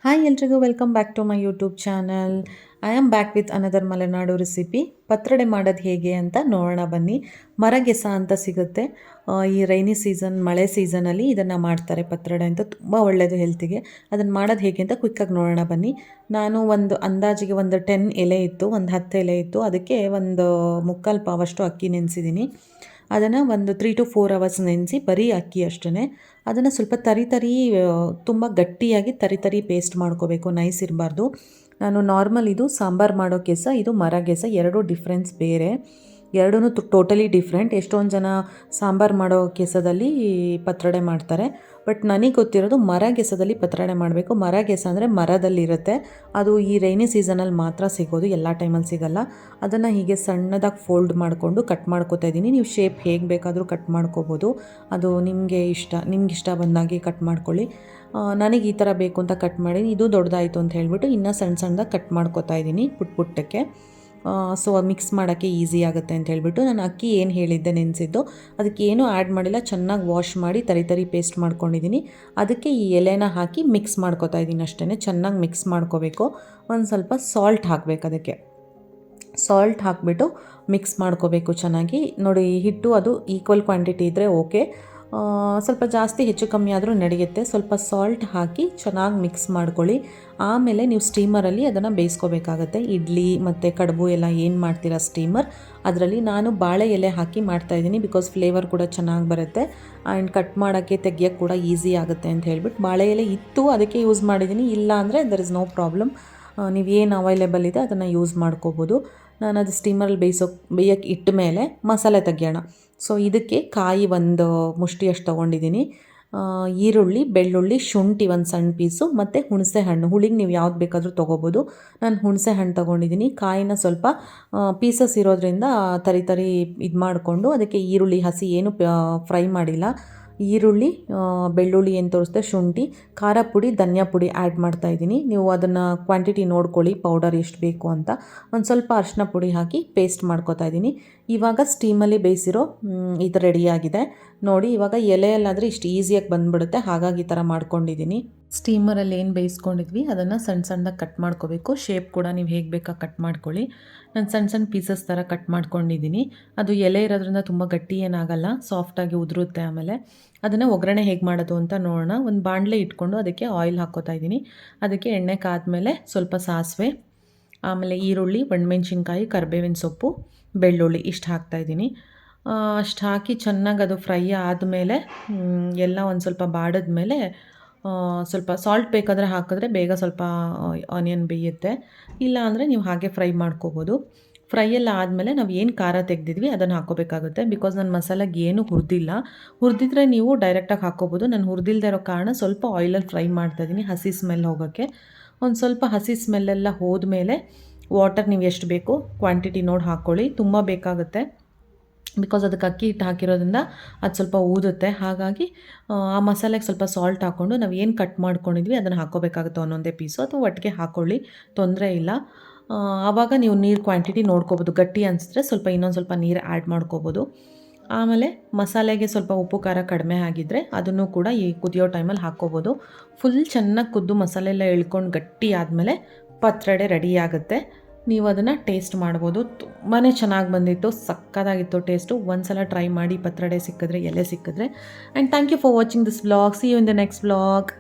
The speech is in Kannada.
ಹಾಯ್ ಎಲ್ರಿಗೂ welcome back to my YouTube channel. I am back with another Malenadu recipe. Patrode ಮಾಡೋದು ಹೇಗೆ ಅಂತ ನೋಡೋಣ ಬನ್ನಿ. ಮರಗೆಸ ಅಂತ ಸಿಗುತ್ತೆ. ಈ ರೈನಿ ಸೀಸನ್, ಮಳೆ ಸೀಸನಲ್ಲಿ ಇದನ್ನು ಮಾಡ್ತಾರೆ. ಪತ್ರೊಡೆ ಅಂತ ತುಂಬ ಒಳ್ಳೆಯದು ಹೆಲ್ತಿಗೆ. ಅದನ್ನು ಮಾಡೋದು ಹೇಗೆ ಅಂತ ಕ್ವಿಕ್ಕಾಗಿ ನೋಡೋಣ ಬನ್ನಿ. ನಾನು ಒಂದು ಅಂದಾಜಿಗೆ ಒಂದು 10 ಎಲೆ ಇತ್ತು, ಒಂದು 10 ಎಲೆ ಇತ್ತು. ಅದಕ್ಕೆ ಒಂದು ಮುಕ್ಕಾಲು ಪಾವಷ್ಟು ಅಕ್ಕಿ ನೆನೆಸಿದ್ದೀನಿ. ಅದನ್ನು ಒಂದು 3 to 4 ಅವರ್ಸ್ ನೆನೆಸಿ, ಬರೀ ಅಕ್ಕಿ ಅಷ್ಟೇ. ಅದನ್ನು ಸ್ವಲ್ಪ ತುಂಬ ಗಟ್ಟಿಯಾಗಿ ತರಿ ಪೇಸ್ಟ್ ಮಾಡ್ಕೋಬೇಕು, ನೈಸ್ ಇರಬಾರ್ದು. ನಾನು ನಾರ್ಮಲ್ ಇದು ಸಾಂಬಾರು ಮಾಡೋ ಕೆಸ, ಇದು ಮರ ಗೆಸ, ಎರಡೂ ಡಿಫ್ರೆನ್ಸ್ ಬೇರೆ. ಎರಡೂ ಟೋಟಲಿ ಡಿಫ್ರೆಂಟ್. ಎಷ್ಟೊಂದು ಜನ ಸಾಂಬಾರು ಮಾಡೋ ಕೆಸದಲ್ಲಿ ಪತ್ರೊಡೆ ಮಾಡ್ತಾರೆ. ಬಟ್ ನನಗೆ ಗೊತ್ತಿರೋದು ಮರ ಗೆಸದಲ್ಲಿ ಪತ್ರೊಡೆ ಮಾಡಬೇಕು. ಮರ ಗೆಸ ಅಂದರೆ ಮರದಲ್ಲಿರುತ್ತೆ. ಅದು ಈ ರೈನಿ ಸೀಸನಲ್ಲಿ ಮಾತ್ರ ಸಿಗೋದು, ಎಲ್ಲ ಟೈಮಲ್ಲಿ ಸಿಗೋಲ್ಲ. ಅದನ್ನು ಹೀಗೆ ಸಣ್ಣದಾಗಿ ಫೋಲ್ಡ್ ಮಾಡಿಕೊಂಡು ಕಟ್ ಮಾಡ್ಕೋತಾ ಇದ್ದೀನಿ. ನೀವು ಶೇಪ್ ಹೇಗೆ ಬೇಕಾದರೂ ಕಟ್ ಮಾಡ್ಕೋಬೋದು. ಅದು ನಿಮಗೆ ಇಷ್ಟ ಬಂದಾಗೆ ಕಟ್ ಮಾಡ್ಕೊಳ್ಳಿ. ನನಗೆ ಈ ಥರ ಬೇಕು ಅಂತ ಕಟ್ ಮಾಡಿ, ಇದು ದೊಡ್ಡದಾಯಿತು ಅಂತ ಹೇಳಿಬಿಟ್ಟು ಇನ್ನೂ ಸಣ್ಣದಾಗಿ ಕಟ್ ಮಾಡ್ಕೋತಾ ಇದ್ದೀನಿ ಪುಟ್ಟಕ್ಕೆ. ಸೊ ಮಿಕ್ಸ್ ಮಾಡೋಕ್ಕೆ ಈಸಿ ಆಗುತ್ತೆ ಅಂತ ಹೇಳಿಬಿಟ್ಟು ನಾನು ಅಕ್ಕಿ ಏನು ಹೇಳಿದ್ದೆ ನೆನೆಸಿದ್ದು, ಅದಕ್ಕೆ ಏನೂ ಆ್ಯಡ್ ಮಾಡಿಲ್ಲ. ಚೆನ್ನಾಗಿ ವಾಶ್ ಮಾಡಿ ತರಿ ಪೇಸ್ಟ್ ಮಾಡ್ಕೊಂಡಿದ್ದೀನಿ. ಅದಕ್ಕೆ ಈ ಎಲೆನ ಹಾಕಿ ಮಿಕ್ಸ್ ಮಾಡ್ಕೋತಾ ಇದ್ದೀನಿ ಅಷ್ಟೇ. ಚೆನ್ನಾಗಿ ಮಿಕ್ಸ್ ಮಾಡ್ಕೋಬೇಕು. ಒಂದು ಸ್ವಲ್ಪ ಸಾಲ್ಟ್ ಹಾಕಬೇಕು. ಅದಕ್ಕೆ ಸಾಲ್ಟ್ ಹಾಕಿಬಿಟ್ಟು ಮಿಕ್ಸ್ ಮಾಡ್ಕೋಬೇಕು ಚೆನ್ನಾಗಿ. ನೋಡಿ, ಹಿಟ್ಟು ಅದು ಈಕ್ವಲ್ ಕ್ವಾಂಟಿಟಿ ಇದ್ದರೆ ಓಕೆ. ಸ್ವಲ್ಪ ಜಾಸ್ತಿ ಹೆಚ್ಚು ಕಮ್ಮಿ ಆದರೂ ನಡೆಯುತ್ತೆ. ಸ್ವಲ್ಪ ಸಾಲ್ಟ್ ಹಾಕಿ ಚೆನ್ನಾಗಿ ಮಿಕ್ಸ್ ಮಾಡ್ಕೊಳ್ಳಿ. ಆಮೇಲೆ ನೀವು ಸ್ಟೀಮರಲ್ಲಿ ಅದನ್ನು ಬೇಯಿಸ್ಕೋಬೇಕಾಗತ್ತೆ. ಇಡ್ಲಿ ಮತ್ತು ಕಡುಬು ಎಲ್ಲ ಏನು ಮಾಡ್ತೀರಾ ಸ್ಟೀಮರ್, ಅದರಲ್ಲಿ ನಾನು ಬಾಳೆ ಎಲೆ ಹಾಕಿ ಮಾಡ್ತಾಯಿದ್ದೀನಿ. ಬಿಕಾಸ್ ಫ್ಲೇವರ್ ಕೂಡ ಚೆನ್ನಾಗಿ ಬರುತ್ತೆ ಆ್ಯಂಡ್ ಕಟ್ ಮಾಡೋಕ್ಕೆ ತೆಗಿಯೋಕ್ಕೆ ಕೂಡ ಈಸಿ ಆಗುತ್ತೆ ಅಂತ ಹೇಳ್ಬಿಟ್ಟು ಬಾಳೆ ಎಲೆ ಇತ್ತು, ಅದಕ್ಕೆ ಯೂಸ್ ಮಾಡಿದ್ದೀನಿ. ಇಲ್ಲ ಅಂದರೆ ದರ್ ಇಸ್ ನೋ ಪ್ರಾಬ್ಲಮ್. ನೀವೇನು ಅವೈಲೇಬಲ್ ಇದೆ ಅದನ್ನು ಯೂಸ್ ಮಾಡ್ಕೋಬೋದು. ನಾನು ಅದು ಸ್ಟೀಮರಲ್ಲಿ ಬೇಯೋಕ್ಕೆ ಇಟ್ಟ ಮೇಲೆ ಮಸಾಲೆ ತೆಗಿಯೋಣ. ಸೊ ಇದಕ್ಕೆ ಕಾಯಿ ಒಂದು ಮುಷ್ಟಿಯಷ್ಟು ತೊಗೊಂಡಿದ್ದೀನಿ. ಈರುಳ್ಳಿ, ಬೆಳ್ಳುಳ್ಳಿ, ಶುಂಠಿ ಒಂದು ಸಣ್ಣ ಪೀಸು ಮತ್ತು ಹುಣಸೆ ಹಣ್ಣು. ಹುಳಿಗೆ ನೀವು ಯಾವ್ದು ಬೇಕಾದರೂ ತೊಗೋಬೋದು. ನಾನು ಹುಣಸೆ ಹಣ್ಣು ತೊಗೊಂಡಿದ್ದೀನಿ. ಕಾಯಿನ ಸ್ವಲ್ಪ ಪೀಸಸ್ ಇರೋದ್ರಿಂದ ತರಿ ಇದು ಮಾಡಿಕೊಂಡು, ಅದಕ್ಕೆ ಈರುಳ್ಳಿ ಹಸಿ ಏನು ಫ್ರೈ ಮಾಡಿಲ್ಲ. ಈರುಳ್ಳಿ, ಬೆಳ್ಳುಳ್ಳಿ ಏನು ತೋರಿಸ್ದೆ, ಶುಂಠಿ, ಖಾರ ಪುಡಿ, ಧನಿಯಾ ಪುಡಿ ಆ್ಯಡ್ ಮಾಡ್ತಾಯಿದ್ದೀನಿ. ನೀವು ಅದನ್ನು ಕ್ವಾಂಟಿಟಿ ನೋಡ್ಕೊಳ್ಳಿ, ಪೌಡರ್ ಎಷ್ಟು ಬೇಕು ಅಂತ. ಒಂದು ಸ್ವಲ್ಪ ಅರಿಶಿನ ಪುಡಿ ಹಾಕಿ ಪೇಸ್ಟ್ ಮಾಡ್ಕೊತಾ ಇದ್ದೀನಿ. ಇವಾಗ ಸ್ಟೀಮಲ್ಲಿ ಬೇಯಿಸಿರೋ ಇದು ರೆಡಿಯಾಗಿದೆ ನೋಡಿ. ಇವಾಗ ಎಲೆಯಲ್ಲಾದರೆ ಇಷ್ಟು ಈಸಿಯಾಗಿ ಬಂದುಬಿಡುತ್ತೆ, ಹಾಗಾಗಿ ಈ ಥರ ಮಾಡ್ಕೊಂಡಿದ್ದೀನಿ. ಸ್ಟೀಮರಲ್ಲಿ ಏನು ಬೇಯಿಸ್ಕೊಂಡಿದ್ವಿ ಅದನ್ನು ಸಣ್ಣದಾಗಿ ಕಟ್ ಮಾಡ್ಕೋಬೇಕು. ಶೇಪ್ ಕೂಡ ನೀವು ಹೇಗೆ ಬೇಕಾ ಕಟ್ ಮಾಡ್ಕೊಳ್ಳಿ. ನಾನು ಸಣ್ಣ ಪೀಸಸ್ ಥರ ಕಟ್ ಮಾಡ್ಕೊಂಡಿದ್ದೀನಿ. ಅದು ಎಲೆ ಇರೋದ್ರಿಂದ ತುಂಬ ಗಟ್ಟಿ ಏನಾಗಲ್ಲ, ಸಾಫ್ಟಾಗಿ ಉದುರುತ್ತೆ. ಆಮೇಲೆ ಅದನ್ನು ಒಗ್ಗರಣೆ ಹೇಗೆ ಮಾಡೋದು ಅಂತ ನೋಡೋಣ. ಒಂದು ಬಾಣಲೆ ಇಟ್ಕೊಂಡು ಅದಕ್ಕೆ ಆಯಿಲ್ ಹಾಕ್ಕೋತಾ ಇದ್ದೀನಿ. ಅದಕ್ಕೆ ಎಣ್ಣೆ ಕಾದ್ಮೇಲೆ ಸ್ವಲ್ಪ ಸಾಸಿವೆ, ಆಮೇಲೆ ಈರುಳ್ಳಿ, ಒಣಮೆಣ್ಸಿನ್ಕಾಯಿ, ಕರಿಬೇವಿನ ಸೊಪ್ಪು, ಬೆಳ್ಳುಳ್ಳಿ ಇಷ್ಟು ಹಾಕ್ತಾಯಿದ್ದೀನಿ. ಅಷ್ಟು ಹಾಕಿ ಚೆನ್ನಾಗಿ ಅದು ಫ್ರೈ ಆದಮೇಲೆ ಎಲ್ಲ ಒಂದು ಸ್ವಲ್ಪ ಬಾಡಿದ್ಮೇಲೆ ಸ್ವಲ್ಪ ಸಾಲ್ಟ್ ಬೇಕಾದರೆ ಹಾಕಿದ್ರೆ ಬೇಗ ಸ್ವಲ್ಪ ಆನಿಯನ್ ಬೇಯುತ್ತೆ. ಇಲ್ಲ ಅಂದರೆ ನೀವು ಹಾಗೆ ಫ್ರೈ ಮಾಡ್ಕೋಬೋದು. ಫ್ರೈ ಎಲ್ಲ ಆದಮೇಲೆ ನಾವು ಏನು ಖಾರ ತೆಗೆದಿದ್ವಿ ಅದನ್ನು ಹಾಕ್ಕೋಬೇಕಾಗುತ್ತೆ. ಬಿಕಾಸ್ ನಾನು ಮಸಾಲೆಗೆ ಏನೂ ಹುರಿದಿದ್ರೆ ನೀವು ಡೈರೆಕ್ಟಾಗಿ ಹಾಕ್ಕೋಬೋದು. ನಾನು ಹುರಿದಿಲ್ಲದೆ ಇರೋ ಕಾರಣ ಸ್ವಲ್ಪ ಆಯಿಲಲ್ಲಿ ಫ್ರೈ ಮಾಡ್ತಾಯಿದ್ದೀನಿ, ಹಸಿ ಸ್ಮೆಲ್ ಹೋಗೋಕ್ಕೆ. ಒಂದು ಸ್ವಲ್ಪ ಹಸಿ ಸ್ಮೆಲ್ಲೆಲ್ಲ ಹೋದ್ಮೇಲೆ ವಾಟರ್ ನೀವು ಎಷ್ಟು ಬೇಕು ಕ್ವಾಂಟಿಟಿ ನೋಡಿ ಹಾಕ್ಕೊಳ್ಳಿ. ತುಂಬ ಬೇಕಾಗುತ್ತೆ, ಬಿಕಾಸ್ ಅದಕ್ಕೆ ಅಕ್ಕಿ ಹಿಟ್ಟು ಹಾಕಿರೋದ್ರಿಂದ ಅದು ಸ್ವಲ್ಪ ಊದುತ್ತೆ. ಹಾಗಾಗಿ ಆ ಮಸಾಲೆಗೆ ಸ್ವಲ್ಪ ಸಾಲ್ಟ್ ಹಾಕ್ಕೊಂಡು ನಾವು ಏನು ಕಟ್ ಮಾಡ್ಕೊಂಡಿದ್ವಿ ಅದನ್ನು ಹಾಕ್ಕೋಬೇಕಾಗುತ್ತೆ. ಒಂದೊಂದೇ ಪೀಸು ಅಥವಾ ಒಟ್ಟಿಗೆ ಹಾಕ್ಕೊಳ್ಳಿ, ತೊಂದರೆ ಇಲ್ಲ. ಆವಾಗ ನೀವು ನೀರು ಕ್ವಾಂಟಿಟಿ ನೋಡ್ಕೋಬೋದು. ಗಟ್ಟಿ ಅನಿಸಿದ್ರೆ ಸ್ವಲ್ಪ ಇನ್ನೊಂದು ಸ್ವಲ್ಪ ನೀರು ಆ್ಯಡ್ ಮಾಡ್ಕೋಬೋದು. ಆಮೇಲೆ ಮಸಾಲೆಗೆ ಸ್ವಲ್ಪ ಉಪ್ಪು ಖಾರ ಕಡಿಮೆ ಆಗಿದ್ದರೆ ಅದನ್ನು ಕೂಡ ಈ ಕುದಿಯೋ ಟೈಮಲ್ಲಿ ಹಾಕ್ಕೋಬೋದು. ಫುಲ್ ಚೆನ್ನಾಗಿ ಕುದ್ದು ಮಸಾಲೆ ಎಲ್ಲ ಎಳ್ಕೊಂಡು ಗಟ್ಟಿ ಆದಮೇಲೆ ಪತ್ರೊಡೆ ರೆಡಿ ಆಗುತ್ತೆ. ನೀವು ಅದನ್ನು ಟೇಸ್ಟ್ ಮಾಡ್ಬೋದು. ತುಂಬಾ ಚೆನ್ನಾಗಿ ಬಂದಿತ್ತು, ಸಕ್ಕತ್ತಾಗಿತ್ತು ಟೇಸ್ಟು. ಒಂದ್ಸಲ ಟ್ರೈ ಮಾಡಿ, ಪತ್ರೊಡೆ ಸಿಕ್ಕಿದ್ರೆ, ಎಲೆ ಸಿಕ್ಕಿದ್ರೆ. And thank you for watching this vlog. See you in the next vlog.